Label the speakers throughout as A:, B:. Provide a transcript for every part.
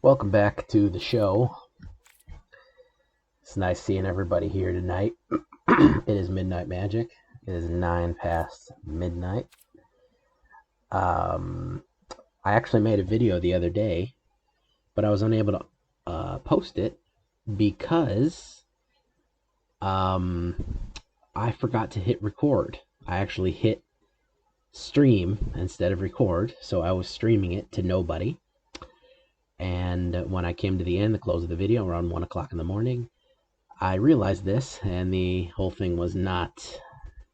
A: Welcome back to the show. It's nice seeing everybody here tonight. It is Midnight Magic. It is 9 past midnight. I actually made a video the other day, but I was unable to post it because I forgot to hit record. I actually hit stream instead of record, so I was streaming it to nobody. And when I came to the end, the close of the video, around 1 o'clock in the morning, I realized this, and the whole thing was not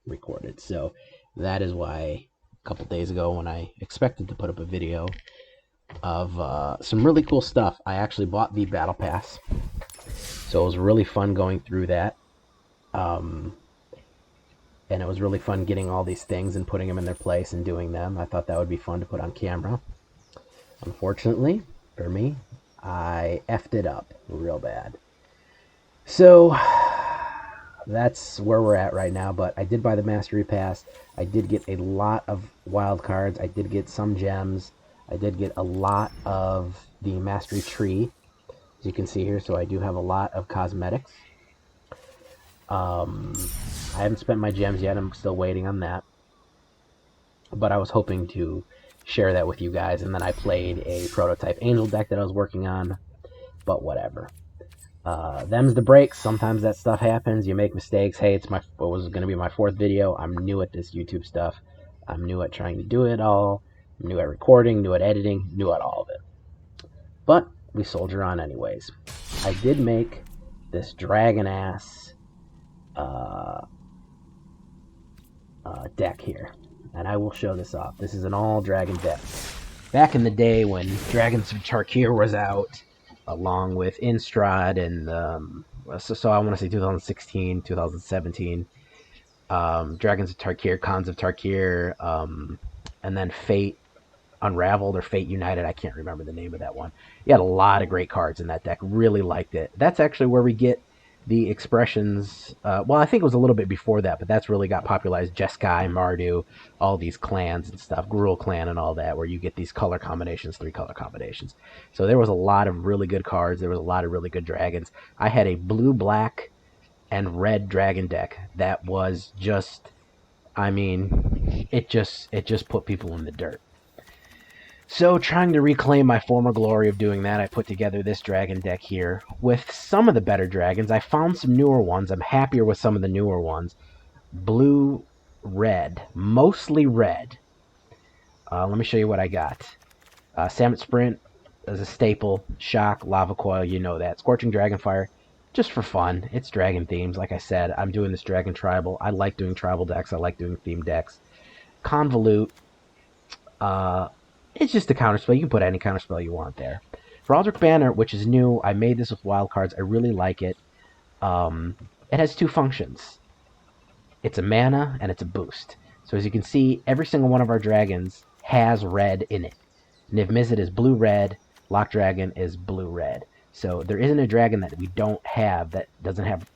A: recorded. So that is why a couple days ago, when I expected to put up a video of some really cool stuff, I actually bought the Battle Pass. So it was really fun going through that. And it was really fun getting all these things and putting them in their place and doing them. I thought that would be fun to put on camera. Unfortunately, for me, I effed it up real bad. So that's where we're at right now, but I did buy the Mastery Pass. I did get a lot of wild cards. I did get some gems. I did get a lot of the Mastery Tree, as you can see here, so I do have a lot of cosmetics. I haven't spent my gems yet. I'm still waiting on that. But I was hoping to share that with you guys, and then I played a prototype Angel deck that I was working on, but whatever. Them's the breaks. Sometimes that stuff happens. You make mistakes. Hey, it was going to be my 4th video. I'm new at this YouTube stuff. I'm new at trying to do it all. I'm new at recording, new at editing, new at all of it. But we soldier on anyways. I did make this dragon-ass deck here, and I will show this off. This is an all-dragon deck. Back in the day when Dragons of Tarkir was out, along with Instrad and so I want to say 2016, 2017, Dragons of Tarkir, Khans of Tarkir, and then Fate Unraveled or Fate United. I can't remember the name of that one. You had a lot of great cards in that deck. Really liked it. That's actually where we get the expressions. Well, I think it was a little bit before that, but that's really got popularized. Jeskai, Mardu, all these clans and stuff, Gruul clan and all that, where you get these color combinations, 3 color combinations. So there was a lot of really good cards. There was a lot of really good dragons. I had a blue, black, and red dragon deck that was just, I mean, it just put people in the dirt. So, trying to reclaim my former glory of doing that, I put together this dragon deck here with some of the better dragons. I found some newer ones. I'm happier with some of the newer ones. Blue, red, mostly red. Let me show you what I got. Samet Sprint is a staple. Shock, Lava Coil, you know that. Scorching Dragonfire, just for fun. It's dragon themes. Like I said, I'm doing this dragon tribal. I like doing tribal decks. I like doing theme decks. Convolute. It's just a counterspell. You can put any counterspell you want there. Heraldic Banner, which is new. I made this with wild cards. I really like it. It has 2 functions. It's a mana and it's a boost. So as you can see, every single one of our dragons has red in it. Niv Mizzet is blue-red. Lock Dragon is blue-red. So there isn't a dragon that we don't have that doesn't have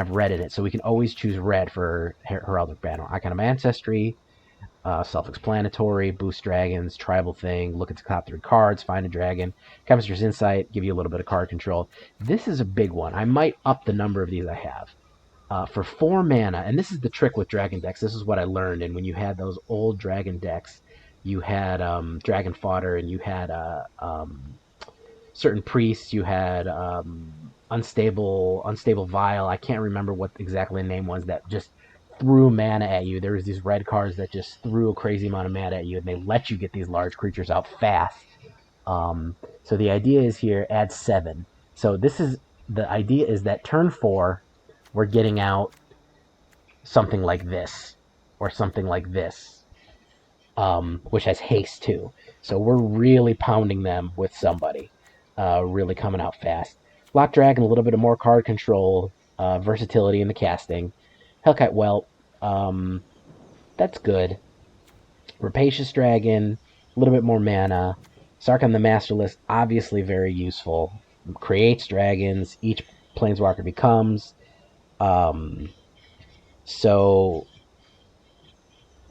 A: red in it. So we can always choose red for Heraldic Banner. Icon of Ancestry. Self-explanatory, boost dragons, tribal thing, look at the top 3 cards, find a dragon, Chemistry's Insight, give you a little bit of card control. This is a big one. I might up the number of these I have. For 4 mana, and this is the trick with dragon decks, this is what I learned, and when you had those old dragon decks, you had Dragon Fodder, and you had certain priests, you had Unstable Vial, I can't remember what exactly the name was, that just threw mana at you. There was these red cards that just threw a crazy amount of mana at you, and they let you get these large creatures out fast. So the idea is here, add 7. So the idea is that turn 4, we're getting out something like this, or something like this, which has haste too. So we're really pounding them with somebody, really coming out fast. Lock Dragon, a little bit of more card control, versatility in the casting. Hellkite Whelp, that's good. Rapacious Dragon, a little bit more mana. Sarkhan the Masterless, obviously very useful. Creates dragons, each planeswalker becomes. So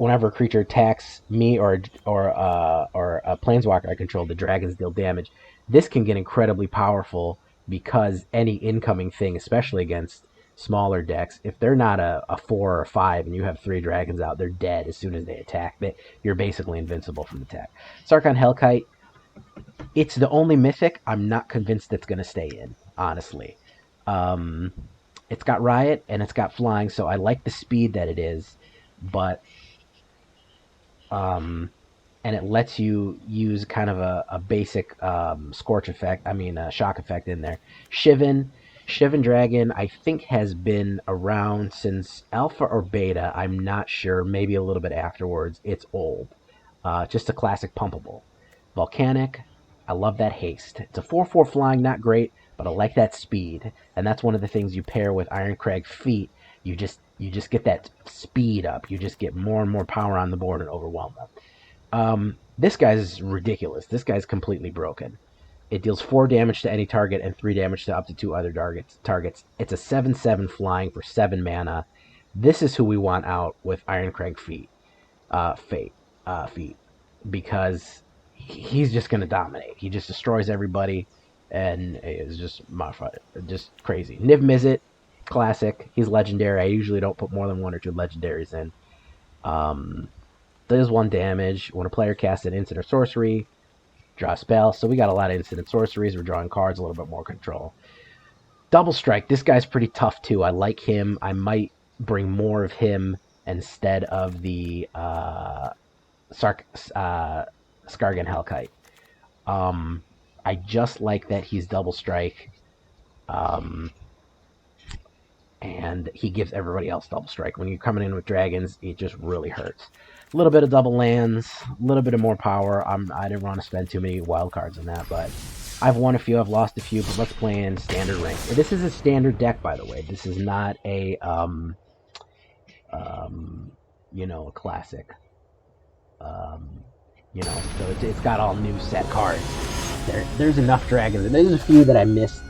A: whenever a creature attacks me or a planeswalker I control, the dragons deal damage. This can get incredibly powerful because any incoming thing, especially against smaller decks, if they're not a 4 or a 5 and you have 3 dragons out, they're dead as soon as they attack. You're basically invincible from attack. Sarkhan Hellkite, it's the only mythic I'm not convinced it's going to stay in, honestly. It's got Riot and it's got Flying, so I like the speed that it is, but and it lets you use kind of a basic Scorch effect, shock effect in there. Shivan Dragon, I think, has been around since Alpha or Beta. I'm not sure, maybe a little bit afterwards. It's old. Just a classic pumpable. Volcanic, I love that haste. It's a 4/4 flying, not great, but I like that speed. And that's one of the things you pair with Ironcrag Feet. You just get that speed up. You just get more and more power on the board and overwhelm them. This guy's ridiculous. This guy's completely broken. It deals 4 damage to any target and 3 damage to up to 2 other targets. It's a 7/7 flying for 7 mana. This is who we want out with Ironcrag Feet. Feet. Because he's just going to dominate. He just destroys everybody and is just modified. Just crazy. Niv Mizzet, classic. He's legendary. I usually don't put more than 1 or 2 legendaries in. Does 1 damage. When a player casts an instant or sorcery, draw a spell. So we got a lot of instant sorceries. We're drawing cards, a little bit more control. Double Strike. This guy's pretty tough too. I like him. I might bring more of him instead of the Skargan Hellkite. I just like that he's Double Strike. And he gives everybody else Double Strike. When you're coming in with dragons, it just really hurts. A little bit of double lands, a little bit of more power. I didn't want to spend too many wild cards on that, but I've won a few, I've lost a few, but let's play in standard rank. This is a standard deck, by the way. This is not a, a classic. So it's got all new set cards. There's enough dragons, and there's a few that I missed.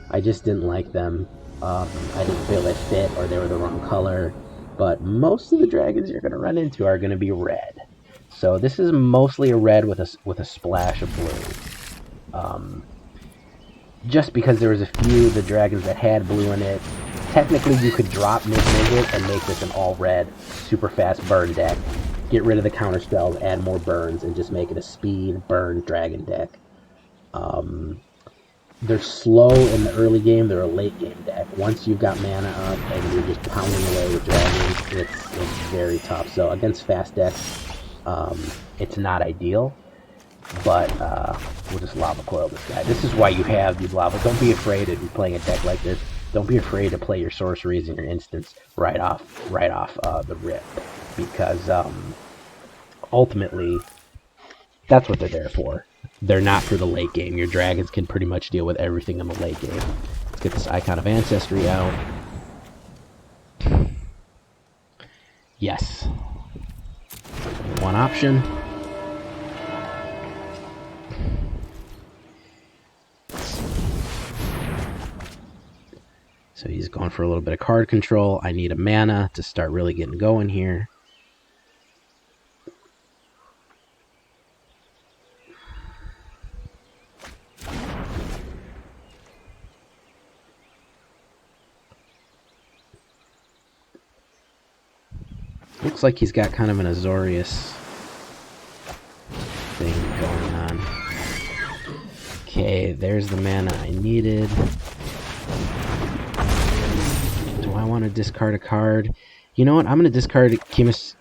A: I just didn't like them. I didn't feel they fit, or they were the wrong color. But most of the dragons you're going to run into are going to be red. So this is mostly a red with a splash of blue. Just because there was a few of the dragons that had blue in it. Technically, you could drop Niv-Mizzet and make this an all-red, super fast burn deck. Get rid of the counter spells, add more burns, and just make it a speed burn dragon deck. They're slow in the early game. They're a late game deck. Once you've got mana up and you're just pounding away with dragons, it's very tough. So against fast decks, it's not ideal. But we'll just lava coil this guy. This is why you have these lava. Don't be afraid if you're playing a deck like this. Don't be afraid to play your sorceries and your instants right off the rip, because ultimately that's what they're there for. They're not for the late game. Your dragons can pretty much deal with everything in the late game. Let's get this Icon of Ancestry out. Yes. One option. So he's going for a little bit of card control. I need a mana to start really getting going here. Looks like he's got kind of an Azorius thing going on. Okay, there's the mana I needed. Do I want to discard a card? You know what? I'm going to discard Chemist's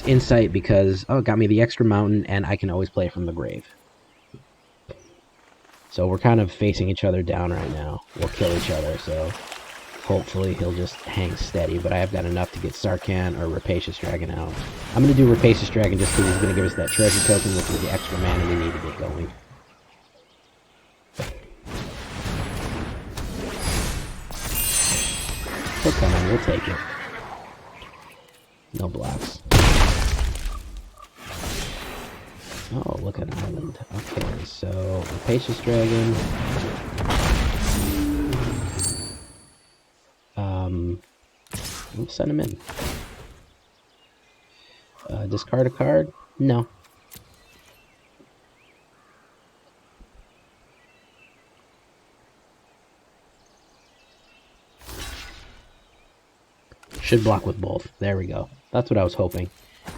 A: Insight because, it got me the extra mountain, and I can always play from the grave. So we're kind of facing each other down right now. We'll kill each other, so hopefully he'll just hang steady, but I have got enough to get Sarkhan or Rapacious Dragon out. I'm going to do Rapacious Dragon just because he's going to give us that treasure token, which is the extra mana we need to get going. He'll come in, we'll take it. No blocks. Oh, look at an island. Okay, so Rapacious Dragon. We'll send him in. Discard a card? No. Should block with both. There we go. That's what I was hoping.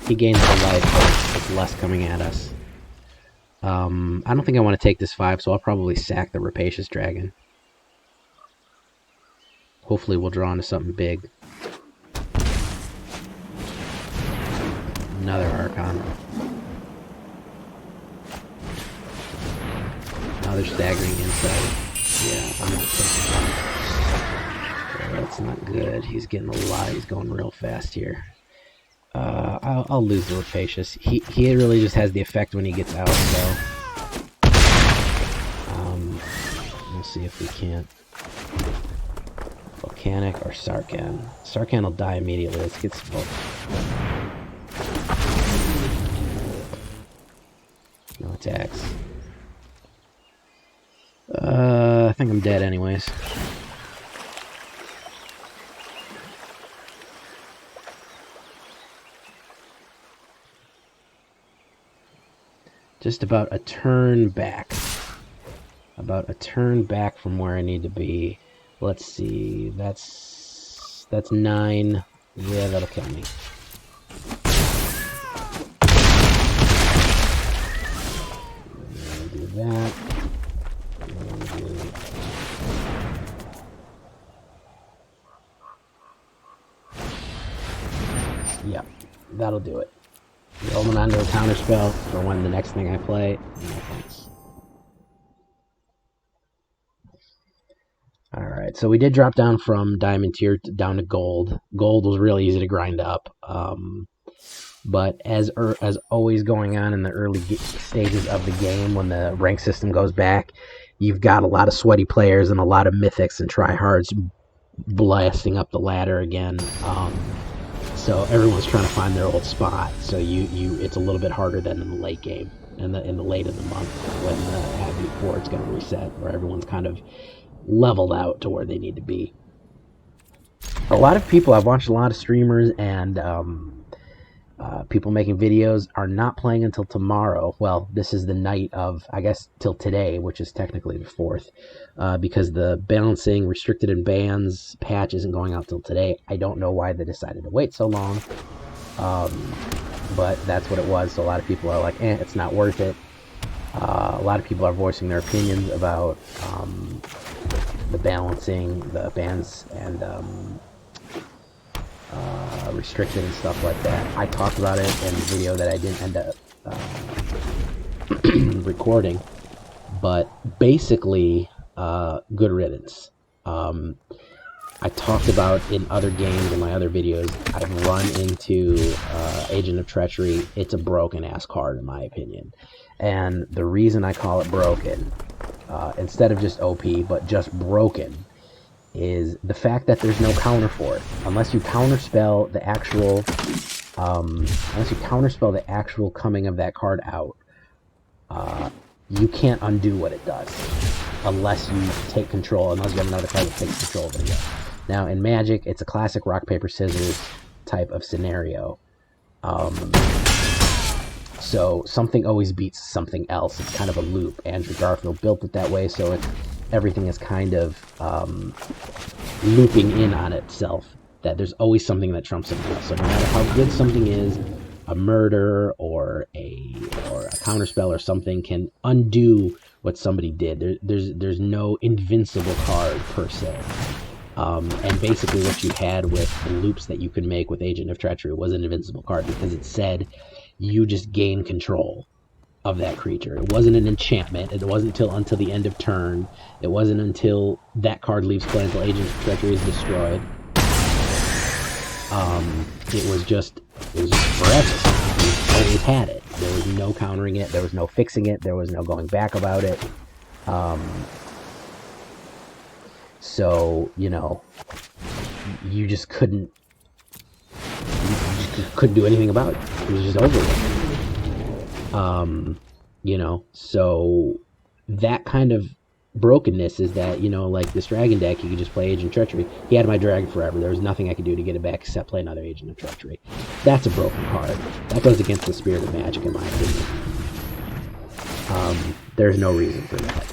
A: He gains a life, but it's less coming at us. I don't think I want to take this 5, so I'll probably sack the Rapacious Dragon. Hopefully we'll draw into something big. Another Archon. Now they're staggering inside. Yeah, I'm not taking that. That's not good. He's getting a lot. He's going real fast here. I'll lose the Rapacious. He really just has the effect when he gets out, so... we'll see if we can't... Volcanic or Sarkhan. Sarkhan will die immediately. Let's get smoked. No attacks. I think I'm dead anyways. Just about a turn back. About a turn back from where I need to be. Let's see. That's 9. Yeah, that'll kill me. Do that. Yeah, that'll do it. Rolling onto a counter spell for when the next thing I play. No thanks. Alright, so we did drop down from Diamond tier down to Gold. Gold was really easy to grind up. But as always going on in the early stages of the game, when the rank system goes back, you've got a lot of sweaty players and a lot of mythics and tryhards blasting up the ladder again. So everyone's trying to find their old spot. So it's a little bit harder than in the late game, in the late of the month when the Abbey board's going to reset, where everyone's kind of leveled out to where they need to be. A lot of people, I've watched a lot of streamers and people making videos are not playing until tomorrow. Well, this is the night of, I guess, till today, which is technically the 4th, because the balancing, restricted and bans patch isn't going out till today. I don't know why they decided to wait so long, but that's what it was. So a lot of people are like, it's not worth it. A lot of people are voicing their opinions about the balancing, the bans, and restricted and stuff like that. I talked about it in the video that I didn't end up recording, but basically, good riddance. I talked about in other games, in my other videos, I've run into Agent of Treachery. It's a broken-ass card, in my opinion. And the reason I call it broken, instead of just OP, but just broken, is the fact that there's no counter for it. Unless you counterspell the actual coming of that card out, you can't undo what it does. Unless you take control, unless you have another card that takes control of it again. Now, in Magic, it's a classic rock, paper, scissors type of scenario. So something always beats something else. It's kind of a loop. Andrew Garfield built it that way, so everything is kind of looping in on itself. That there's always something that trumps something else. So no matter how good something is, a murder or a counterspell or something can undo what somebody did. There's no invincible card per se. And basically what you had with the loops that you could make with Agent of Treachery was an invincible card, because it said you just gain control of that creature. It wasn't an enchantment. It wasn't until the end of turn. It wasn't until that card leaves play until Agent of Treachery is destroyed. It was just forever. You always had it. There was no countering it. There was no fixing it. There was no going back about it. So, you just couldn't do anything about it. It was just over with. So that kind of brokenness is that, you know, like this dragon deck, you could just play Agent of Treachery. He had my dragon forever. There was nothing I could do to get it back except play another Agent of Treachery. That's a broken card. That goes against the spirit of Magic, in my opinion. There's no reason for that.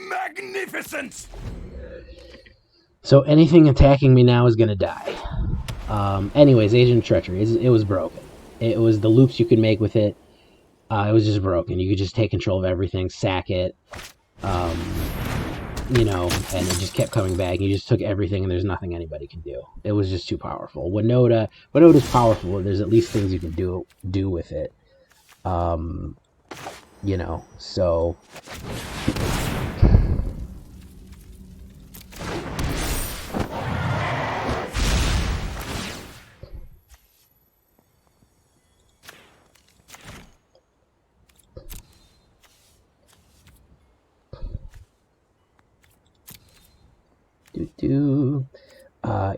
B: Magnificent!
A: So anything attacking me now is going to die. Anyways, Agent of Treachery, it was broken. It was the loops you could make with it. It was just broken. You could just take control of everything, sack it, you know, and it just kept coming back. You just took everything, and there's nothing anybody can do. It was just too powerful. Winota's powerful. There's at least things you can do with it. You know, so...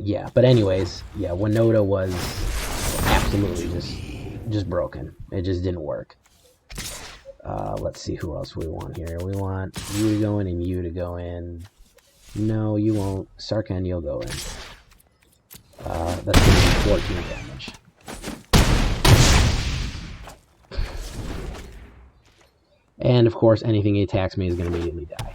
A: Yeah, but anyways, yeah, Winota was absolutely just broken. It just didn't work. Let's see who else we want here. We want you to go in and you to go in. No, you won't. Sarkhan, you'll go in. That's going to be 14 damage. And, of course, anything he attacks me is going to immediately die.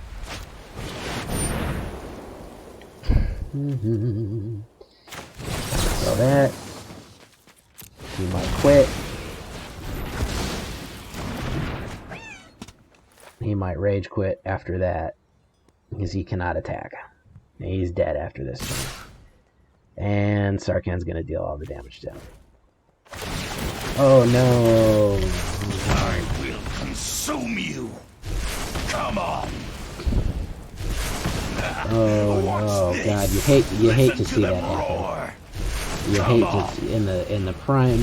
A: So that... He might quit. He might rage quit after that, because he cannot attack. He's dead after this turn. And Sarkhan's going to deal all the damage to him. Oh no!
B: I will consume you! Come on!
A: Oh no, God, you hate to see that happen. You hate to see, in the prime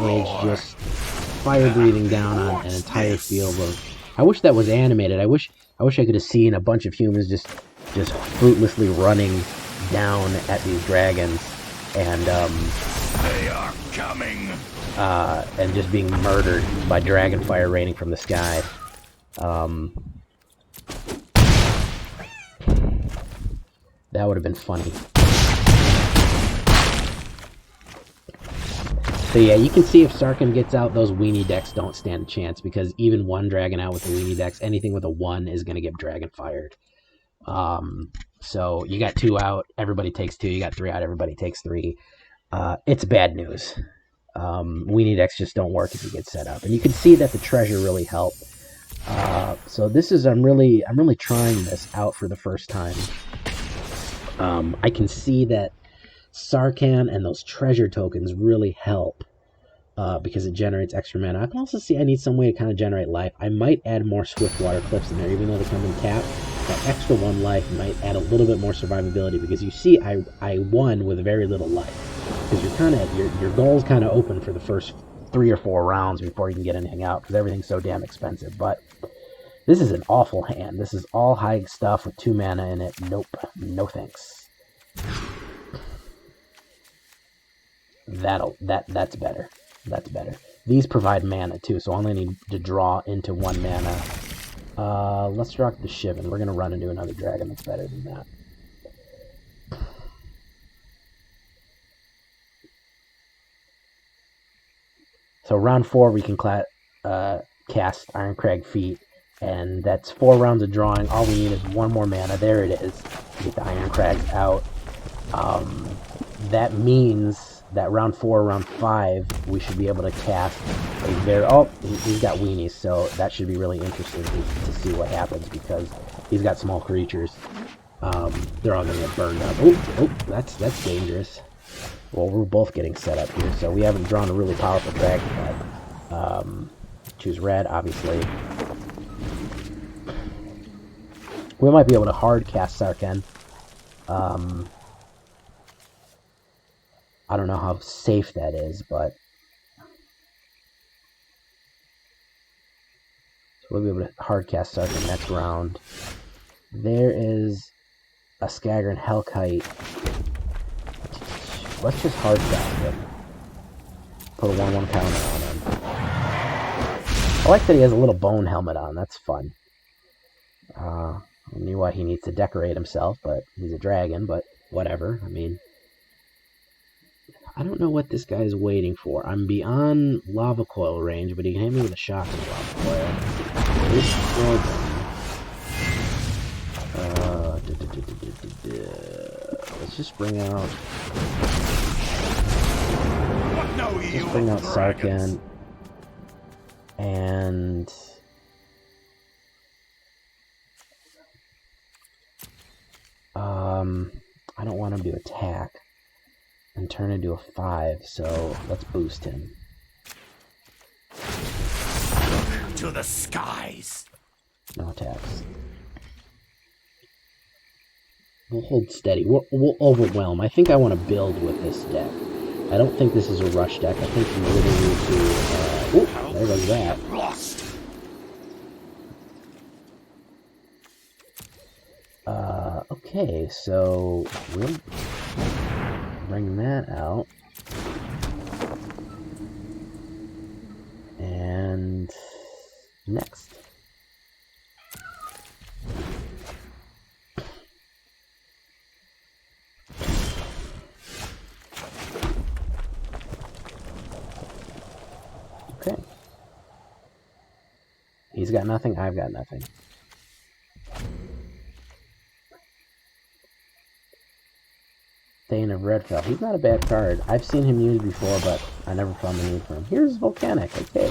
A: age, just fire breathing down on an entire field of... I wish that was animated. I wish I could have seen a bunch of humans just fruitlessly running down at these dragons and
B: they are coming.
A: And just being murdered by dragon fire raining from the sky. That would have been funny. So yeah, you can see if Sarkhan gets out, those weenie decks don't stand a chance, because even one dragon out with the weenie decks, anything with a 1 is going to get dragon fired. So you got 2 out, everybody takes 2. You got 3 out, everybody takes 3. It's bad news. Weenie decks just don't work if you get set up. And you can see that the treasure really helped. So this is, I'm really trying this out for the first time. I can see that Sarkhan and those treasure tokens really help, because it generates extra mana. I can also see I need some way to kind of generate life. I might add more Swiftwater Cliffs in there, even though they come in tap. That extra 1 life might add a little bit more survivability, because you see I won with very little life, because you're kind of your goal's kind of open for the first 3 or 4 rounds before you can get anything out, because everything's so damn expensive. But this is an awful hand. This is all high stuff with 2 mana in it. Nope, no thanks. That's better. That's better. These provide mana too, so I only need to draw into 1 mana. Let's rock the Shivan. We're gonna run into another dragon that's better than that. So round 4 we can cast Iron Crag Feet, and that's 4 rounds of drawing. All we need is 1 more mana. There it is. Get the Iron Crags out. That means that round 4, round 5, we should be able to cast a very... Oh, he's got weenies, so that should be really interesting to see what happens, because he's got small creatures. They're all going to get burned up. Oh, that's dangerous. Well, we're both getting set up here, so we haven't drawn a really powerful dragon yet. Choose red, obviously. We might be able to hard cast Sarkhan. I don't know how safe that is, but so we'll be able to hard cast Sarkhan next round. There is a Skagger and Hellkite. Let's just hard cast it. Put a 1/1 counter on him. I like that he has a little bone helmet on. That's fun. I knew what he needs to decorate himself, but he's a dragon, but whatever. I mean, I don't know what this guy's waiting for. I'm beyond lava coil range, but he can hit me with a shock and lava coil. This let's just bring out. Let's bring out Sarkhan. And I don't want him to attack and turn into a 5, so let's boost him.
B: To the skies.
A: No attacks. We'll hold steady. We'll overwhelm. I think I want to build with this deck. I don't think this is a rush deck. I think we really need to... oh, there goes that. Okay, so we'll bring that out. And next. Okay. He's got nothing, I've got nothing. Thane of Redfell. He's not a bad card. I've seen him used before, but I never found the need for him. Here's Volcanic. Okay.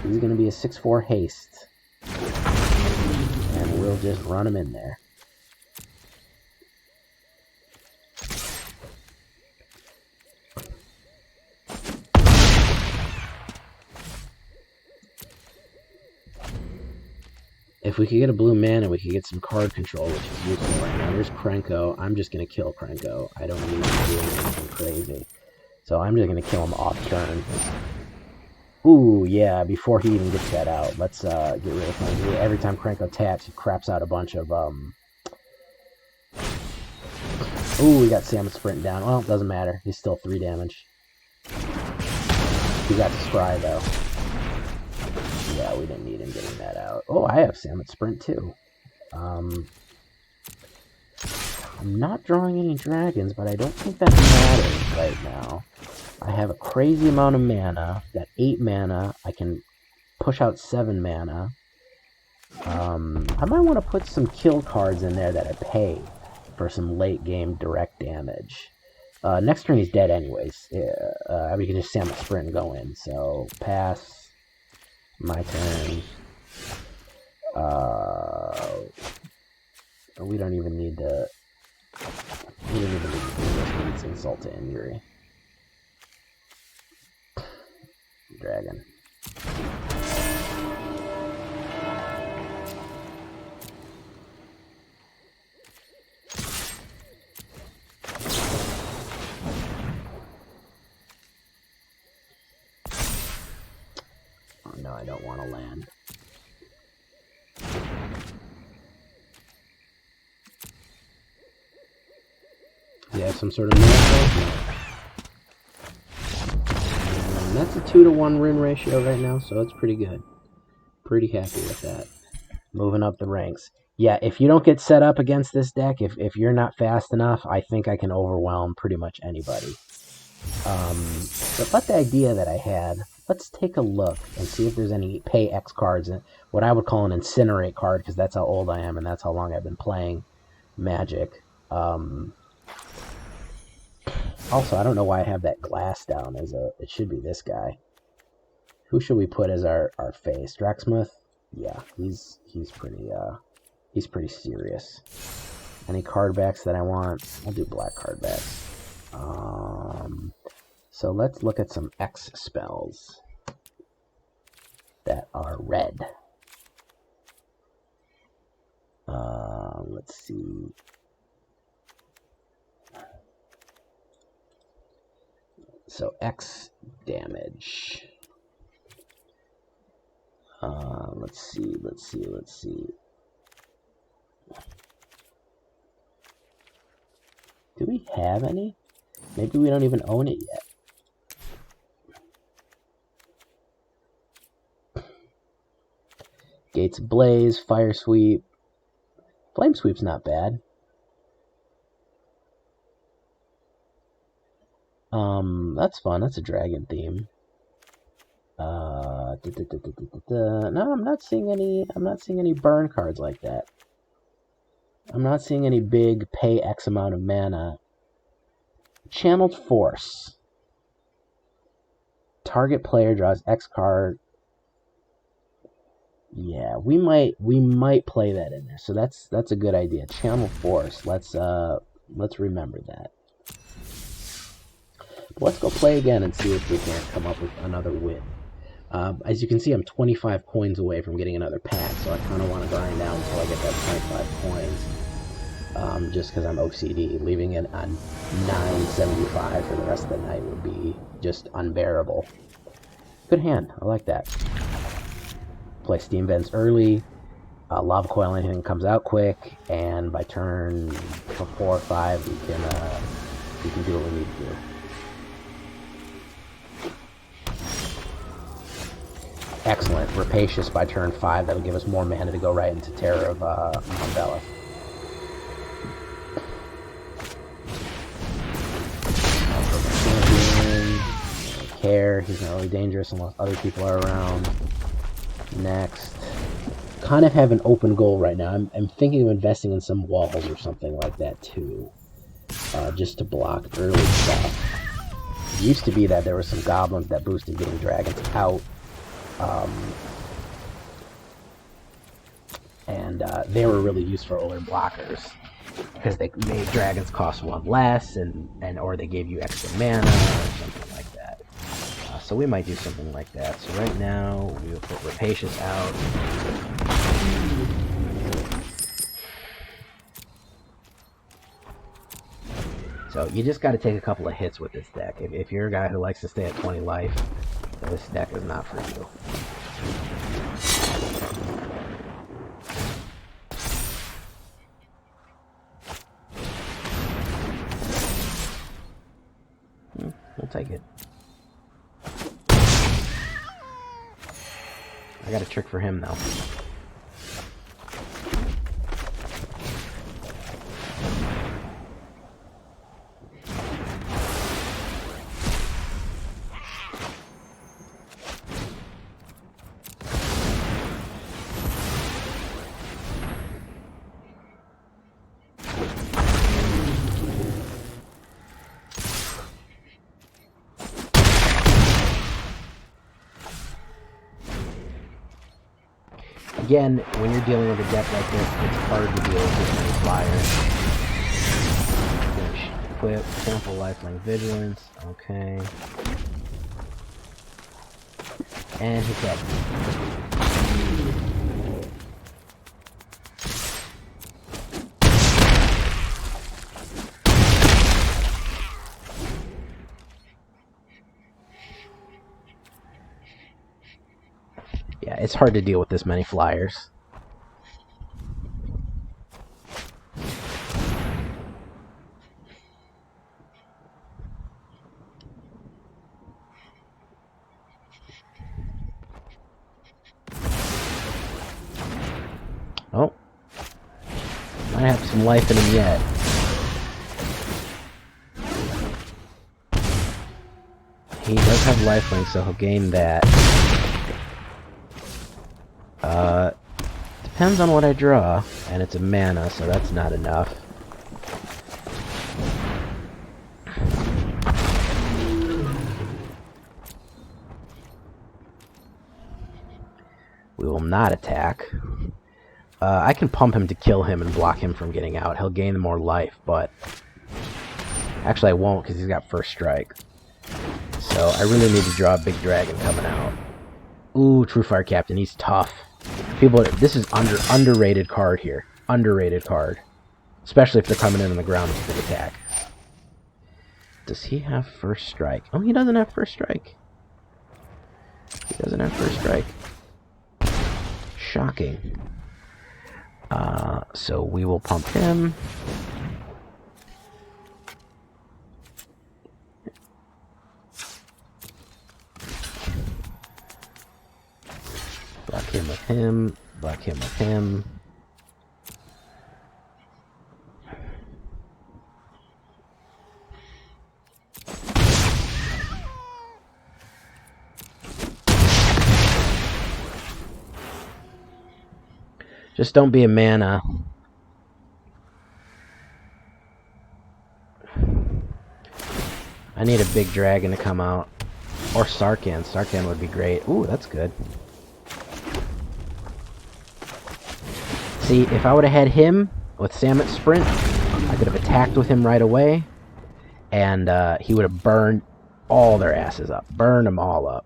A: He's going to be a 6/4 haste. And we'll just run him in there. If we could get a blue mana, we could get some card control, which is useful right now. There's Krenko. I'm just going to kill Krenko. I don't need to do anything crazy. So I'm just going to kill him off turn. Ooh, yeah, before he even gets that out. Let's get rid of him. Every time Krenko taps, he craps out a bunch of... Ooh, we got Salmon Sprint down. Well, it doesn't matter. He's still 3 damage. He got the Scry, though. Yeah, we didn't need him getting that out. Oh, I have Salmon Sprint too. I'm not drawing any dragons, but I don't think that matters right now. I have a crazy amount of mana. Got 8 mana. I can push out 7 mana. I might want to put some kill cards in there that I pay for some late game direct damage. Next turn he's dead anyways. We can just Salmon Sprint and go in. So pass. My turn. We don't even need to... We don't even need to do this. It's insult to injury. Dragon. Oh no, I don't want to land. You have some sort of miracle? And that's a 2-to-1 win ratio right now, so it's pretty good. Pretty happy with that. Moving up the ranks. Yeah, if you don't get set up against this deck, if you're not fast enough, I think I can overwhelm pretty much anybody. But the idea that I had, let's take a look and see if there's any pay X cards, what I would call an incinerate card, because that's how old I am and that's how long I've been playing Magic. Also, I don't know why I have that glass down as a... It should be this guy. Who should we put as our face? Draxmuth? Yeah, he's pretty serious. Any card backs that I want? I'll do black card backs. So let's look at some X spells. that are red. Let's see. So X damage. Let's see. Do we have any? Maybe we don't even own it yet. Gates Ablaze, Fire Sweep. Flame Sweep's not bad. That's fun. That's a dragon theme. No, I'm not seeing any burn cards like that. I'm not seeing any big pay X amount of mana. Channeled Force. Target player draws X card. Yeah, we might play that in there. So that's a good idea. Channel Force. Let's remember that. But let's go play again and see if we can't come up with another win. As you can see, I'm 25 coins away from getting another pack, so I kind of want to grind out until I get that 25 coins. Just because I'm OCD. Leaving it on 975 for the rest of the night would be just unbearable. Good hand. I like that. Play Steam Vents early. Lava Coil, anything comes out quick, and by turn 4 or 5, we can do what we need to do. Excellent. Rapacious by turn 5. That'll give us more mana to go right into Terror of Monbella. Don't care. He's not really dangerous unless other people are around. Next. Kind of have an open goal right now. I'm thinking of investing in some walls or something like that too. Just to block early stuff. It used to be that there were some goblins that boosted getting dragons out. They were really used for older blockers because they made dragons cost 1 less, or they gave you extra mana or something like that. So we might do something like that. So right now we will put Rapacious out. So you just got to take a couple of hits with this deck. If you're a guy who likes to stay at 20 life, this deck is not for you. We'll take it. I got a trick for him though. Again, when you're dealing with a deck like this, it's hard to deal with this many flyers. Equip, sample lifeline vigilance, okay. And hit that. Yeah, it's hard to deal with this many flyers. Oh. Might have some life in him yet. He does have lifelink, so he'll gain that. Depends on what I draw, and it's a mana, so that's not enough. We will not attack. I can pump him to kill him and block him from getting out. He'll gain more life, but... Actually, I won't, because he's got first strike. So, I really need to draw a big dragon coming out. Ooh, True Fire Captain. He's tough. People, this is underrated card here. Underrated card. Especially if they're coming in on the ground with a big attack. Does he have first strike? Oh, he doesn't have first strike. He doesn't have first strike. Shocking. So we will pump him. Block him with him. Block him with him. Just don't be a mana. I need a big dragon to come out. Or Sarkhan. Sarkhan would be great. Ooh, that's good. See, if I would have had him with Samet Sprint, I could have attacked with him right away. And he would have burned all their asses up. Burned them all up.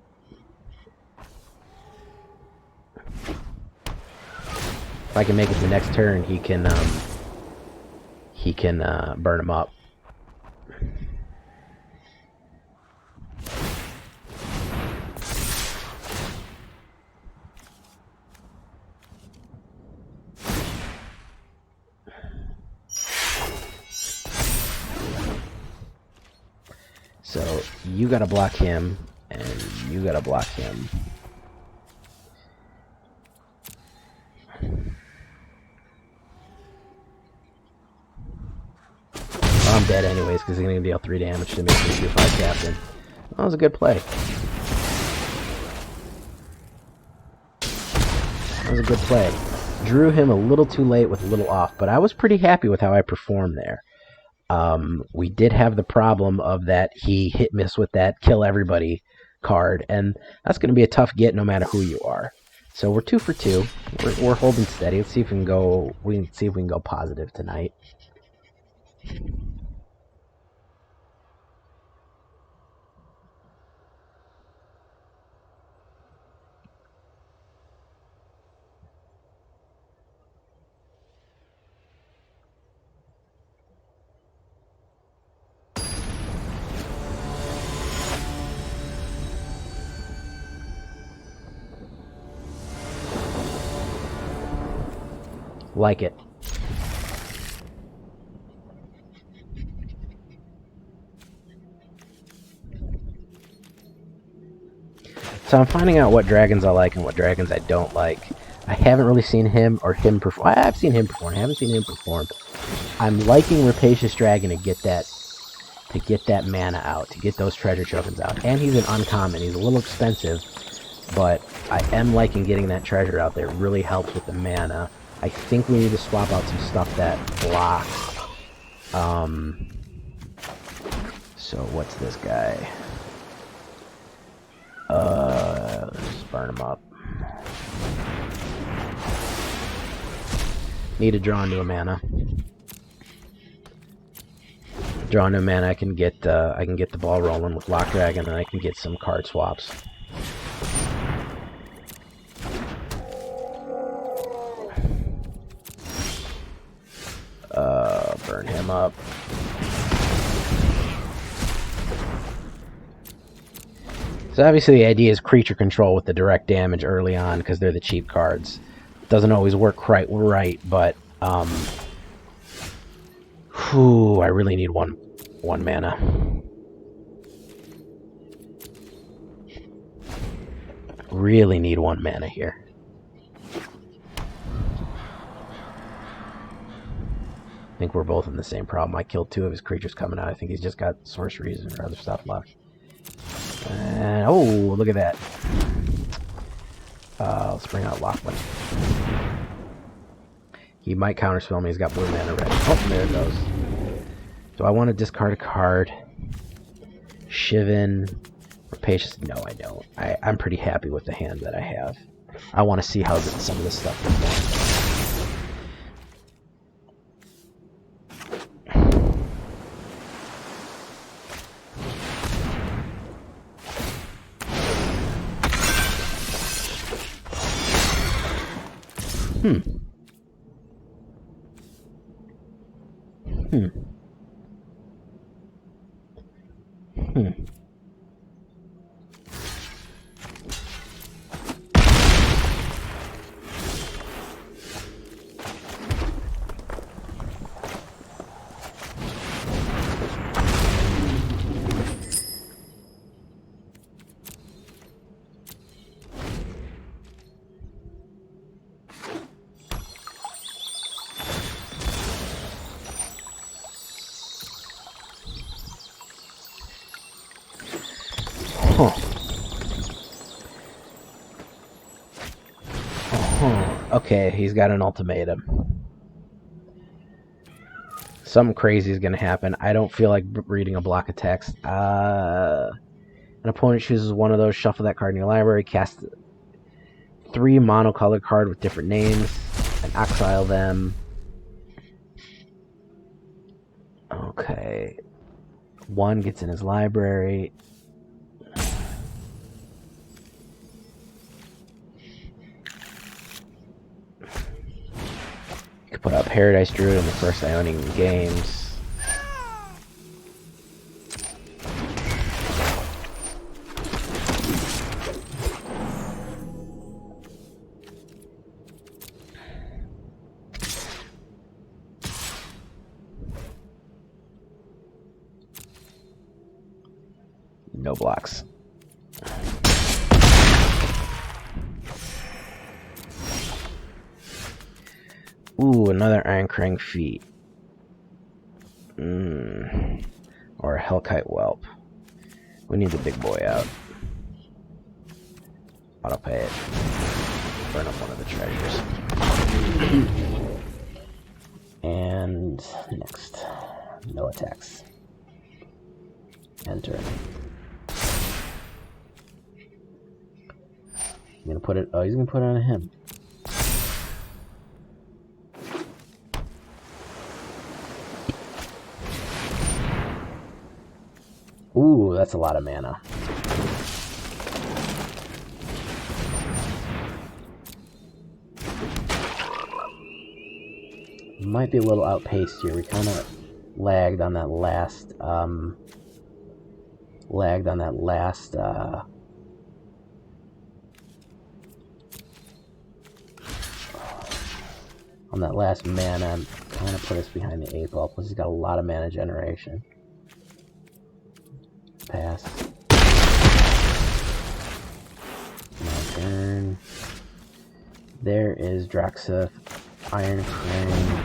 A: If I can make it the next turn, he can burn them up. So you gotta block him, and you gotta block him. Well, I'm dead anyways, because he's gonna deal 3 damage to make me 2-5 Captain. That was a good play. That was a good play. Drew him a little too late with a little off, but I was pretty happy with how I performed there. We did have the problem of that he hit miss with that kill everybody card, and that's going to be a tough get no matter who you are. So we're 2 for 2. We're holding steady. Let's see if we can go. We can see if we can go positive tonight. Like it. So I'm finding out what dragons I like and what dragons I don't like. I haven't really seen him or him perform. I've seen him perform. I haven't seen him perform. I'm liking Rapacious Dragon to get that mana out, to get those treasure tokens out. And he's an uncommon. He's a little expensive, but I am liking getting that treasure out there. It really helps with the mana. I think we need to swap out some stuff that blocks. So what's this guy? Just burn him up. Need to draw into a mana. Draw into a mana, I can get the ball rolling with Lock Dragon, and I can get some card swaps. Burn him up. So obviously the idea is creature control with the direct damage early on because they're the cheap cards. Doesn't always work quite right, but I really need one mana. Really need 1 mana here. I think we're both in the same problem. I killed 2 of his creatures coming out. I think he's just got sorceries or other stuff left. And, oh, look at that. Let's bring out Lockman. He might counterspell me. He's got blue mana ready. Oh, there it goes. Do I want to discard a card? Shivan. Rapacious? No, I don't. I'm pretty happy with the hand that I have. I want to see how some of this stuff performs. Hmm. Hmm. Hmm. Huh. Okay, he's got an ultimatum. Something crazy is going to happen. I don't feel like reading a block of text. An opponent chooses one of those, shuffle that card in your library, cast 3 monocolored cards with different names, and exile them. Okay. 1 gets in his library. You can put out Paradise Druid in the first Ionian games. No blocks. Ooh, another Iron Krang feat. Or a Hellkite Whelp. We need the big boy out. Auto pay it. Burn up one of the treasures. And next. No attacks. Enter. I'm gonna put it. Oh, he's gonna put it on him. Ooh, that's a lot of mana. Might be a little outpaced here. We kind of lagged on that last. On that last mana, kind of put us behind the 8 ball. Plus, he's got a lot of mana generation. Pass. My turn. There is Draxa, Iron Krang.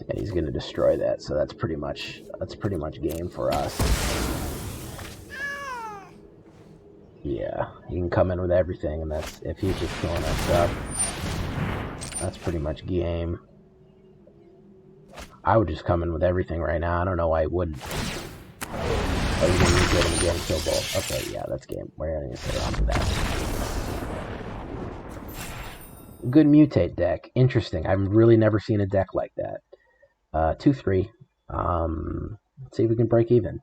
A: And he's going to destroy that, so that's pretty much game for us. Yeah, he can come in with everything, and that's if he's just killing us up. That's pretty much game. I would just come in with everything right now. I don't know why he wouldn't. Oh, you're going to use it again, kill both. Okay, yeah, that's game. We're going to stay on to that. Good mutate deck. Interesting. I've really never seen a deck like that. 2-3. Let's see if we can break even.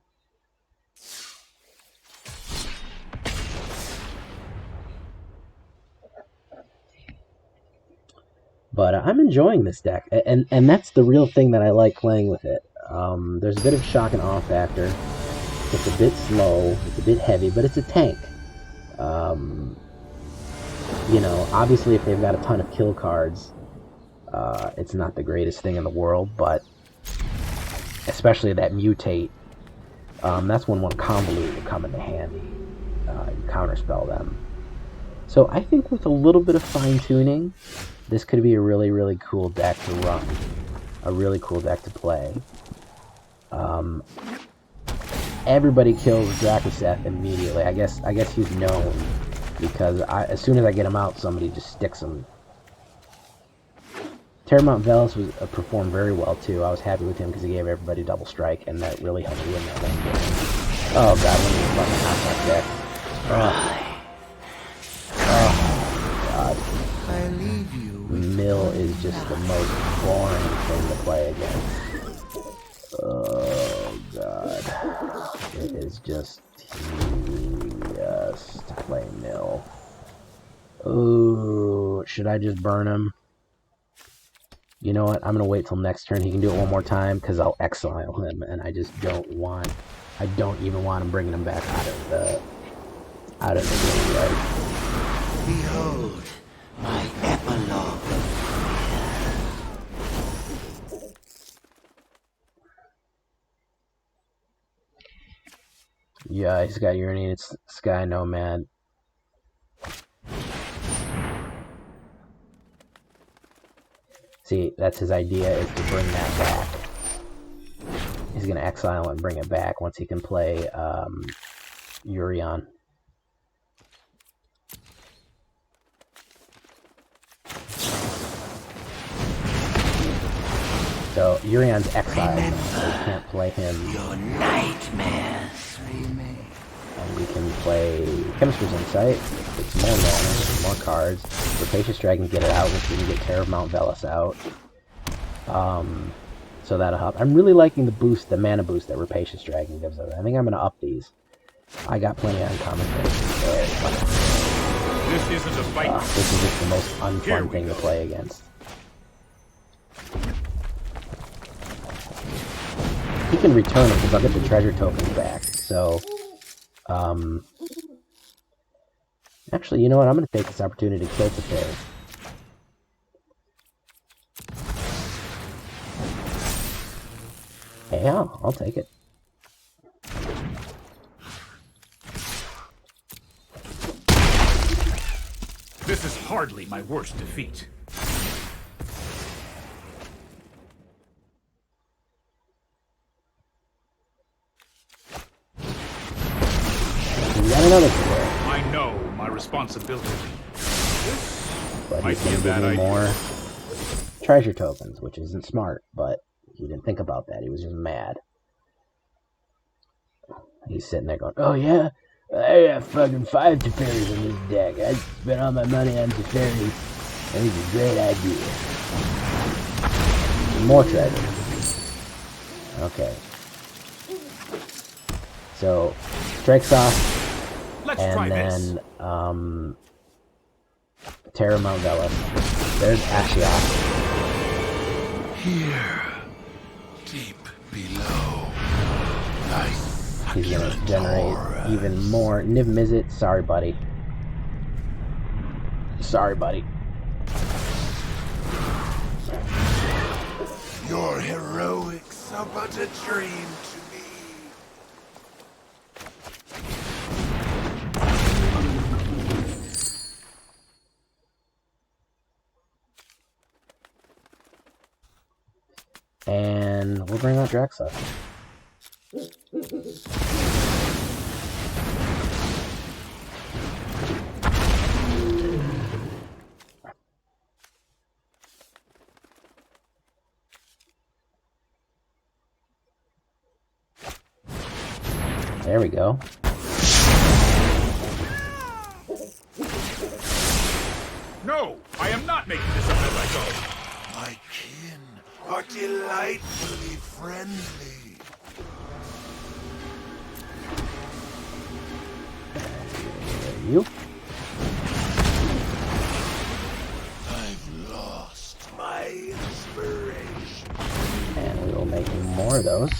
A: But I'm enjoying this deck, and that's the real thing that I like playing with it. There's a bit of shock and awe factor. It's a bit slow, it's a bit heavy, but it's a tank. You know, obviously if they've got a ton of kill cards, it's not the greatest thing in the world, but especially that mutate, that's when one convolute will come into handy. You counterspell them. So I think with a little bit of fine-tuning, this could be a really, really cool deck to run. A really cool deck to play. everybody kills Drakuseth immediately. I guess he's known because as soon as I get him out, somebody just sticks him. Terramount Velis was performed very well too. I was happy with him because he gave everybody double strike, and that really helped me win that lane game. Oh god, when he fucking contact deck. Oh god.
B: I leave you.
A: Mill is just the most boring thing to play against. Oh god. It is just tedious to play Mill. Ooh, should I just burn him? You know what? I'm going to wait till next turn. He can do it one more time because I'll exile him, and I just don't want... I don't even want him bringing him back out of the graveyard.
B: Behold, my epilogue.
A: Yeah, he's got Uraniated Sky Nomad. See, that's his idea, is to bring that back. He's going to exile and bring it back once he can play Urion. So, Urion's exiled, so we can't play him.
B: Your nightmares remain.
A: And we can play Chemistry's Insight. It's more mana, more cards. Rapacious Dragon, get it out, which we can get Terramount Velis out. So that'll help. I'm really liking the boost, the mana boost that Rapacious Dragon gives us. I think I'm going to up these. I got plenty of uncommon things.
B: This isn't a fight.
A: This is just the most unfun thing to play against. He can return it because I'll get the treasure tokens back. So, actually, you know what? I'm going to take this opportunity to kill Teferi. Yeah, I'll take it.
B: This is hardly my worst defeat.
A: We got another Teferi.
B: I know my responsibility.
A: But he's going to give me more treasure tokens, which isn't smart, but he didn't think about that. He was just mad. He's sitting there going, oh yeah, I got fucking 5 Teferis in this deck. I spent all my money on Teferis. And it's a great idea. More treasure. Okay. So, strikes off, and then, Terramount Velis. There's Ashiok.
B: Here, deep below,
A: he's gonna generate even more. Niv Mizzet, sorry buddy. Sorry buddy.
B: Your heroics are but a dream to me.
A: And we'll bring out Draxa. There we go.
B: No, I am not making this up as I go. My kin are delightfully friendly.
A: You?
B: I've lost my inspiration.
A: And we will make more of those.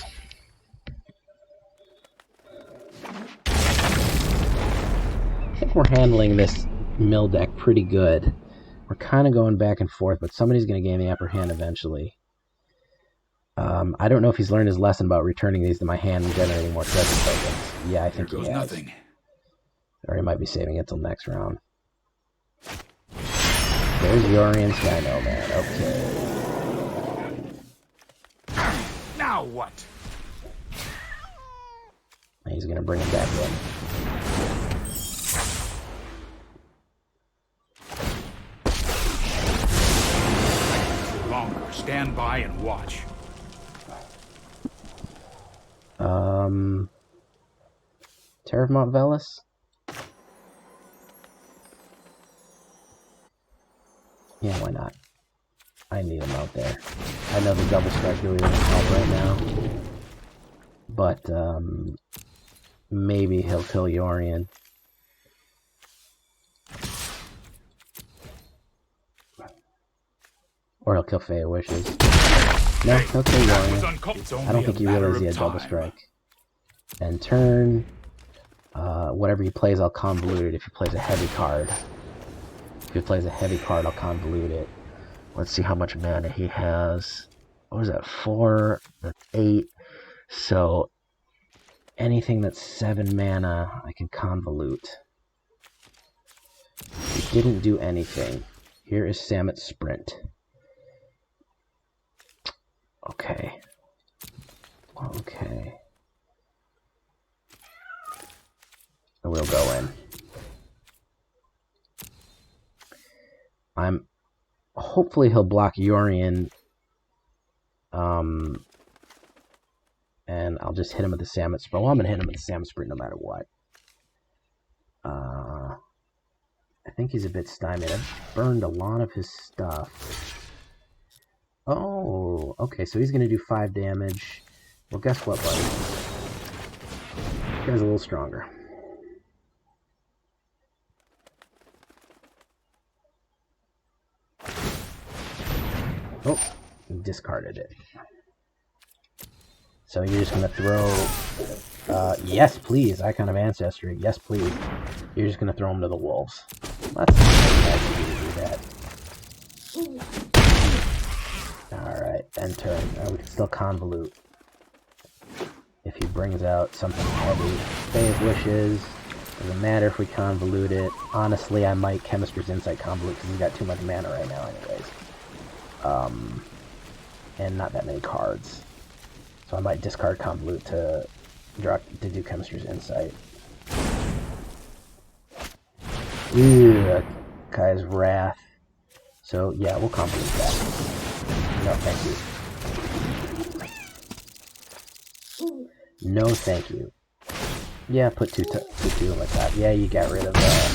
A: I think we're handling this mill deck pretty good. We're kind of going back and forth, but somebody's going to gain the upper hand eventually. I don't know if he's learned his lesson about returning these to my hand and generating more treasure tokens. Yeah, I think he has.
B: Nothing.
A: Or he might be saving it till next round. There's Yorian Sky Nomad. Okay.
B: Now what?
A: he's going to bring him back in.
B: Longer. Stand by and watch.
A: Terra of Mont Velis? Yeah, why not? I need him out there. I know the double strike really won't help right now. But, maybe he'll kill Yorion. Or he'll kill Fey Wishes. No, he'll kill Yorion. I don't think he realizes he had double strike. And turn, whatever he plays, I'll convolute it if he plays a heavy card. If he plays a heavy card, I'll convolute it. Let's see how much mana he has. What was that? 4, that's 8. So, anything that's 7 mana, I can convolute. He didn't do anything. Here is Samet's Sprint. Okay. Okay. We'll go in. Hopefully he'll block Yorion. And I'll just hit him with the Samet Sprint. Well, I'm going to hit him with the Samet Sprint no matter what. I think he's a bit stymied. I've burned a lot of his stuff. Oh, okay, so he's going to do 5 damage. Well, guess what, buddy? This guy's a little stronger. Oh, he discarded it. So you're just going to throw... yes, please. Icon of Ancestry. Yes, please. You're just going to throw him to the wolves. That's nice of you to do that. Alright, end turn. We can still convolute. If he brings out something heavy. Fey of Wishes. Doesn't matter if we convolute it. Honestly, I might Chemist's Insight convolute because he's got too much mana right now anyways. And not that many cards. So I might discard convolute to do Chemist's Insight. Ooh, that guy's Wrath. So yeah, we'll convolute that. No, thank you. No, thank you. Yeah, put two like that. Yeah, you got rid of that.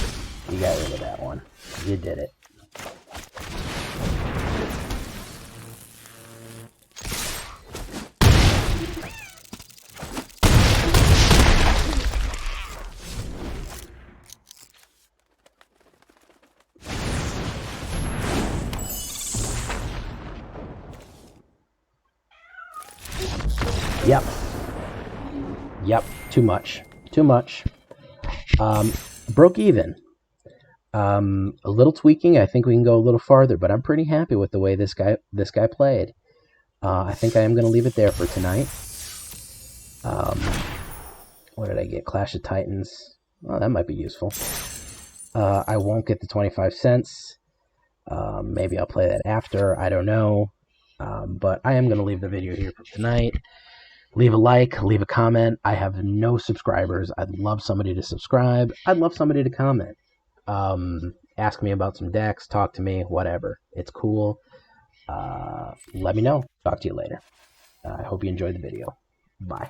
A: You got rid of that one. You did it. Yep. Yep. Too much. Too much. Broke even. A little tweaking. I think we can go a little farther, but I'm pretty happy with the way this guy played. I think I am going to leave it there for tonight. What did I get? Clash of Titans. Well, that might be useful. I won't get the 25 cents. Maybe I'll play that after. I don't know. But I am going to leave the video here for tonight. Leave a like, leave a comment. I have no subscribers. I'd love somebody to subscribe. I'd love somebody to comment. Ask me about some decks, talk to me, whatever. It's cool. Let me know. Talk to you later. I hope you enjoyed the video. Bye.